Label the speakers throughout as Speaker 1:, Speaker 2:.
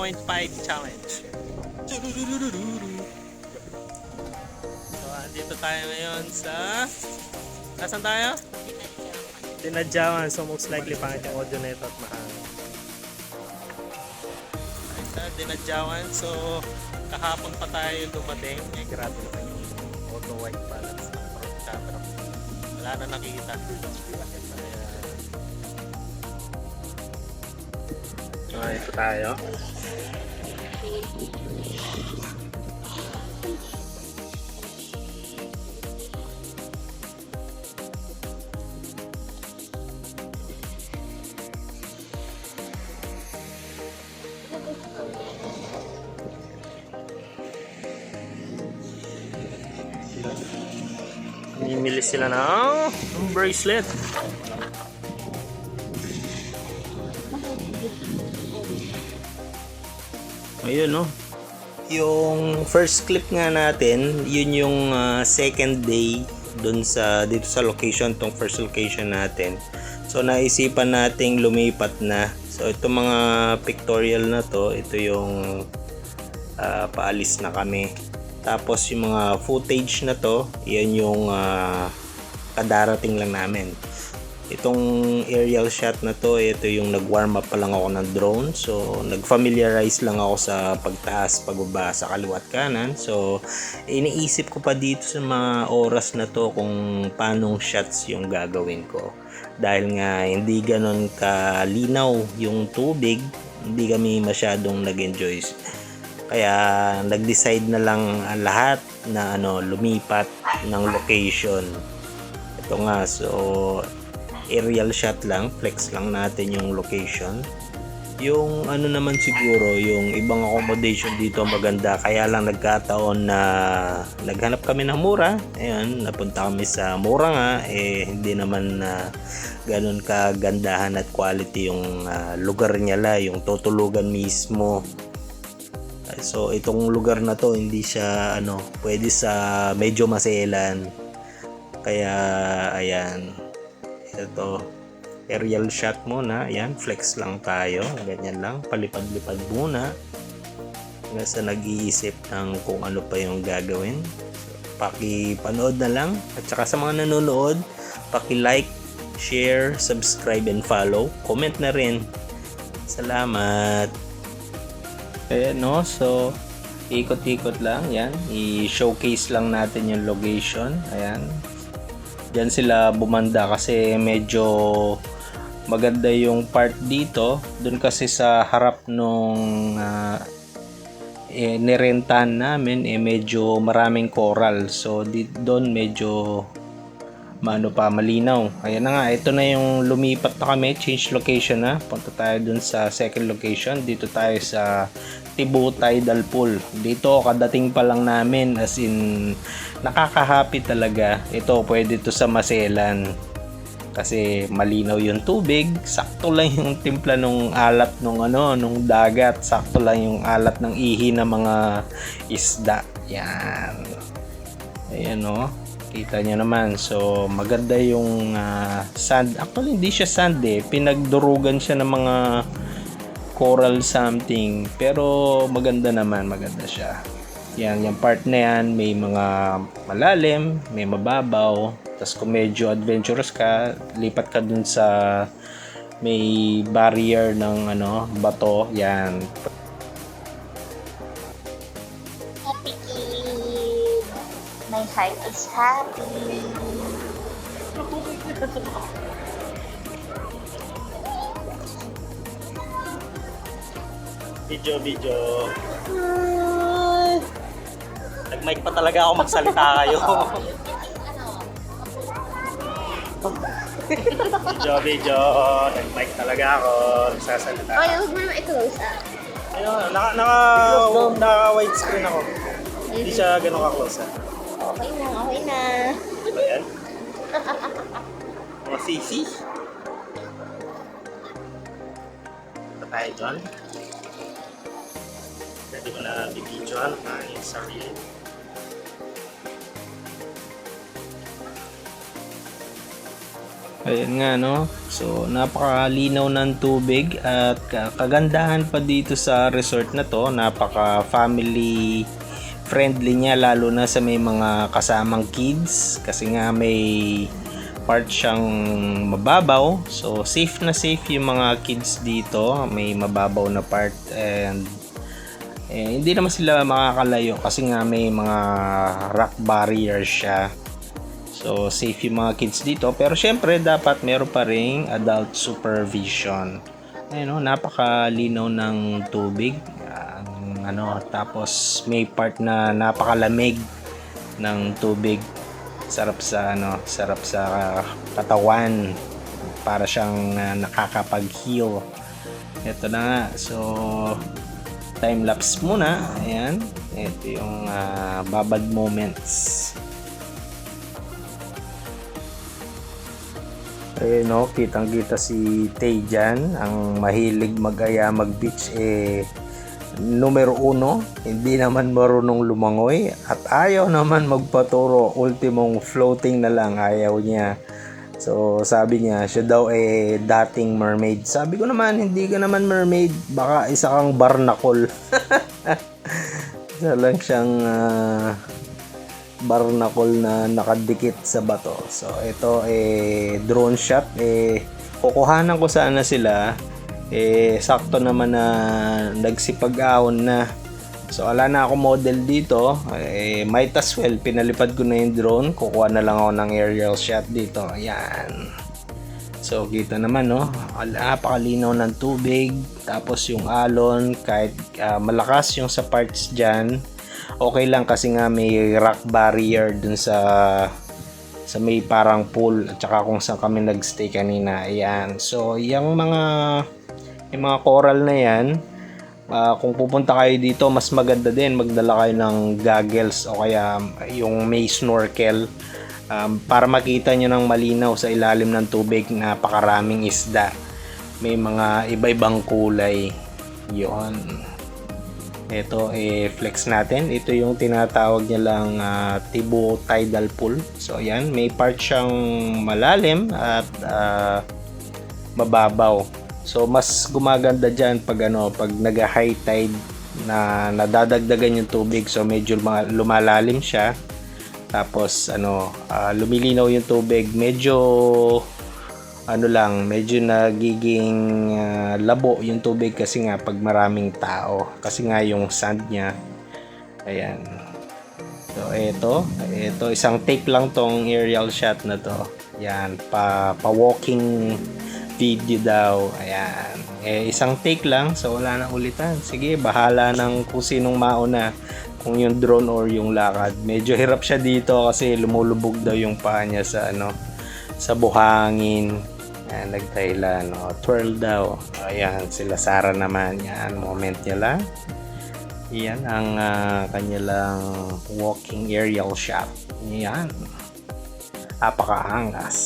Speaker 1: 0.5 challenge. So, andito tayo ngayon sa... Nasaan tayo? Dinadyawan. So, most likely pangit yung audio nito at mahal. Sa Dinadyawan. So, kahapon pa tayo dumating. Eh, grabe naman yung auto white balance ng front camera. Wala na nakikita. So, ito tayo. Mimili sila ng bracelet. Ayun, no? Yung first clip nga natin, yun yung second day dun sa dito sa location, tong first location natin. So naisipan nating lumipat na. So itong mga pictorial na to, ito yung paalis na kami. Tapos yung mga footage na to, yan yung kadarating lang namin. Itong aerial shot na to, ito yung nag-warm up pa lang ako ng drone. So nag-familiarize lang ako sa pagtaas, pagbaba sa kaliwat kanan. So iniisip ko pa dito sa mga oras na to kung paanong shots yung gagawin ko. Dahil nga hindi ganon kalinaw yung tubig, hindi kami masyadong nag-enjoy. Kaya nag-decide na lang lahat na lumipat ng location. Ito nga, so aerial shot lang, flex lang natin yung location. Yung naman siguro, yung ibang accommodation dito maganda, kaya lang nagkataon na naghanap kami ng mura. Ayun, napunta kami sa mura nga, hindi naman ganun kagandahan at quality yung lugar niya la, yung tutulugan mismo. So itong lugar na to hindi siya pwede sa medyo maselan. Kaya ayan. Ito aerial shot muna. Ayan, flex lang tayo. Ganyan lang, palipad-lipad muna. Hanggang sa nag-iisip ng kung ano pa yung gagawin. So, paki-panood na lang. At saka sa mga nanonood, paki-like, share, subscribe and follow. Comment na rin. Salamat. Ayan, no? So, ikot-ikot lang. Yan. I-showcase lang natin yung location. Ayan. Diyan sila bumanda kasi medyo maganda yung part dito. Doon kasi sa harap nung nirentahan namin, medyo maraming coral. So, doon medyo malinaw. Ayan na nga, ito na yung lumipat na kami, change location na. Punta tayo dun sa second location. Dito tayo sa Tibu Tidal Pool. Dito kadating pa lang namin, as in nakaka-happy talaga. Ito pwede to sa maselan kasi malinaw yung tubig, sakto lang yung timpla nung alat nung dagat, sakto lang yung alat ng ihi ng mga isda. Yan. Ayan, no? Kita nyo naman. So maganda yung sand. Actually hindi siya sand pinagdurugan siya ng mga coral something, pero maganda naman, maganda siya. Yan, yung part na yan may mga malalim, may mababaw. Tapos kung medyo adventurous ka, lipat ka dun sa may barrier ng bato. Yan.
Speaker 2: Happy kid. My heart is happy.
Speaker 1: Video. Nag-mic pa talaga ako magsalita kayo. Video. Nag-mic talaga ako. Nagsasalita.
Speaker 2: Ay, huwag mo naman i-close up.
Speaker 1: Ayun, naka-wide screen ako. Hindi siya ganun ka-close.
Speaker 2: Okay na.
Speaker 1: Ayan. Mga sisi. Ito tayo dyan. Pwede mo na bibidyoan yung sarili. Ayan nga, no? So, napakalinaw ng tubig at kagandahan pa dito sa resort na to, napaka-family friendly niya, lalo na sa may mga kasamang kids kasi nga may part siyang mababaw. So, safe na safe yung mga kids dito. May mababaw na part and hindi naman sila makakalayo kasi nga may mga rock barrier siya. So, safe yung mga kids dito. Pero syempre, dapat meron pa ring adult supervision. Ayun, napakalinaw ng tubig. Tapos may part na napakalamig ng tubig. Sarap sa katawan. Para siyang nakakapag-heal. Ito na nga. So, time lapse muna. Ayan. Ito yung babad moments. Ayun, no, kitang-kita si Tay dyan, ang mahilig mag-aya, mag-beach, numero 1, hindi naman marunong lumangoy at ayaw naman magpaturo, ultimong floating na lang, ayaw niya. So, sabi niya, siya daw dating mermaid. Sabi ko naman, hindi ka naman mermaid, baka isa kang barnacle. Isa lang siyang barnacle na nakadikit sa bato. So ito drone shot, kukuhanan ko sana sila, sakto naman na nagsipag-ahon na. So wala na ako model dito, might as well pinalipad ko na yung drone, kukuha na lang ako ng aerial shot dito. Ayan. So kita naman, no, napakalinaw ng tubig, tapos yung alon kahit malakas yung sa parts dyan, okay lang kasi nga may rock barrier dun sa may parang pool at saka kung saan kami nagstay kanina. Ayan. So yung mga coral na yan, kung pupunta kayo dito, mas maganda din magdala kayo ng goggles o kaya yung may snorkel, para makita nyo ng malinaw sa ilalim ng tubig. Napakaraming isda, may mga iba-ibang kulay. Yun. Ito flex natin. Ito yung tinatawag niya lang Tibo Tidal Pool. So ayan, may part siyang malalim at mababaw. So mas gumaganda diyan pag pag nag-high tide na nadadagdagan yung tubig. So medyo lumalalim siya. Tapos lumilinaw yung tubig. Medyo medyo nagiging labo yung tubig kasi nga pag maraming tao, kasi nga yung sand niya. Ayan. So ito isang take lang tong aerial shot na to. Ayan, pa walking video daw. Ayan. Isang take lang, so wala na ulitan. Sige, bahala ng kung sinong mauna, kung yung drone or yung lakad. Medyo hirap siya dito kasi lumulubog daw yung paa niya sa buhangin. Ayan, nagtayla, twirl daw. Ayan, sila Sarah naman. Yan, moment niya lang. Yan ang kanilang walking aerial shot. Yan. Apakaangas.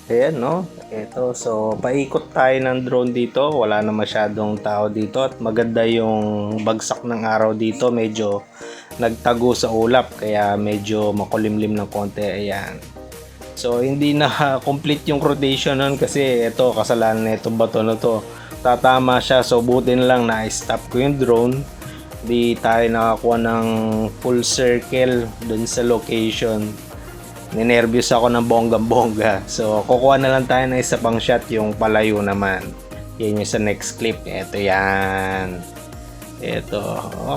Speaker 1: Ayan, no? Ito, so paikot tayo ng drone dito. Wala na masyadong tao dito at maganda yung bagsak ng araw dito. Medyo nagtago sa ulap kaya medyo makulimlim ng konti. Ayan. So hindi na complete yung rotation nun kasi ito, kasalanan na itong bato na to. Tatama siya, so buti na lang na-stop ko yung drone. Di tayo nakakuha ng full circle dun sa location. Ninervyos ako ng bonggang-bongga. So kukuha na lang tayo ng isa pang shot, yung palayo naman. Yan yung sa next clip. Ito yan. Ito,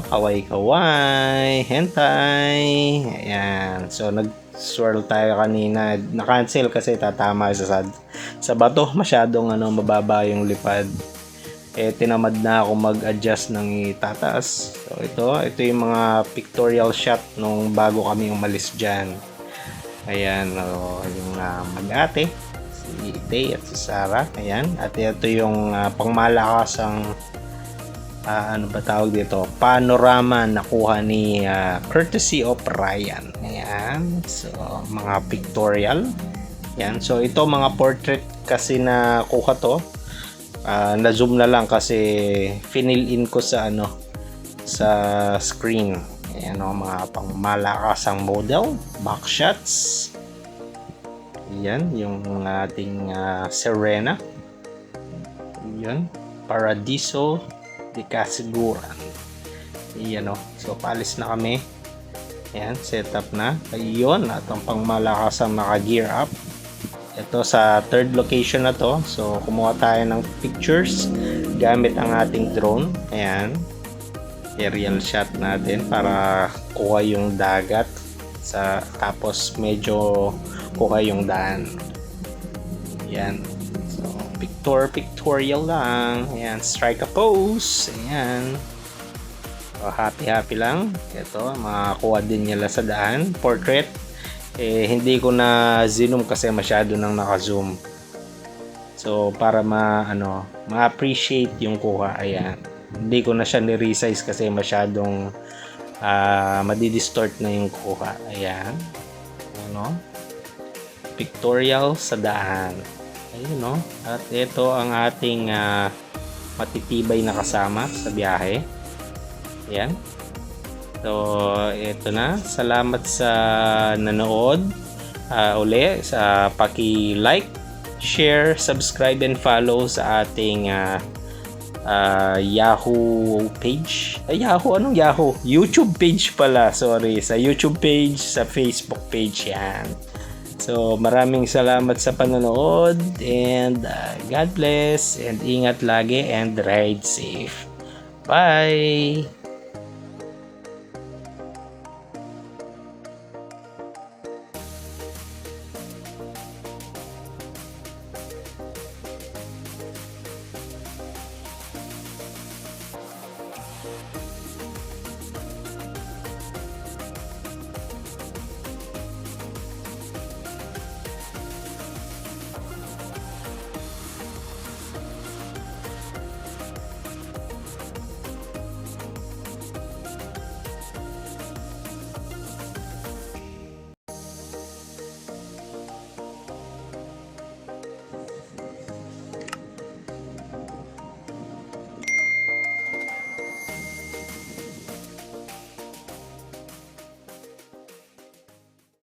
Speaker 1: kaway-kaway, hentai. Ayan. So nag-swirl tayo kanina. Na-cancel kasi tatama sa bato. Masyadong mababa yung lipad. Tinamad na ako mag-adjust ng itataas. So ito yung mga pictorial shot nung bago kami umalis dyan. Ayan, yung mag-ate, si Tay at si Sarah. Ayan, at ito yung pangmalakasang tawag dito, panorama nakuha ni courtesy of Ryan. Ayan, so mga pictorial. Ayan, so ito mga portrait kasi na kuha to. Na-zoom na lang kasi finil in ko sa sa screen. Ayan o, mga pang malakasang model, back shots. Ayan, yung ating Serena. Ayan, Paradiso de Casiguran. Ayan o, so paalis na kami. Ayan, setup na. Ayun, at ang pang malakasang naka-gear up. Ito sa third location na to. So, kumuha tayo ng pictures gamit ang ating drone. Ayan. Aerial shot natin para kuha yung dagat. Tapos medyo kuha yung daan. Ayan. So, pictorial lang. Ayan. Strike a pose. Ayan. So, happy lang. Ito, makakuha din nila sa daan. Portrait. Hindi ko na zoom kasi masyado nang naka-zoom. So para ma-appreciate yung kuha, ayan. Hindi ko na siya ni-resize kasi masyadong madi-distort na yung kuha. Ayan. Ano? Pictorial sa daan. Ayun, no? At ito ang ating matitibay na kasama sa biyahe. Ayan. So, ito na. Salamat sa nanood. Uli sa paki-like, share, subscribe, and follow sa ating Yahoo page. Yahoo? Anong Yahoo? YouTube page pala. Sorry. Sa YouTube page, sa Facebook page yan. So, maraming salamat sa panonood. And God bless. And ingat lagi and ride safe. Bye!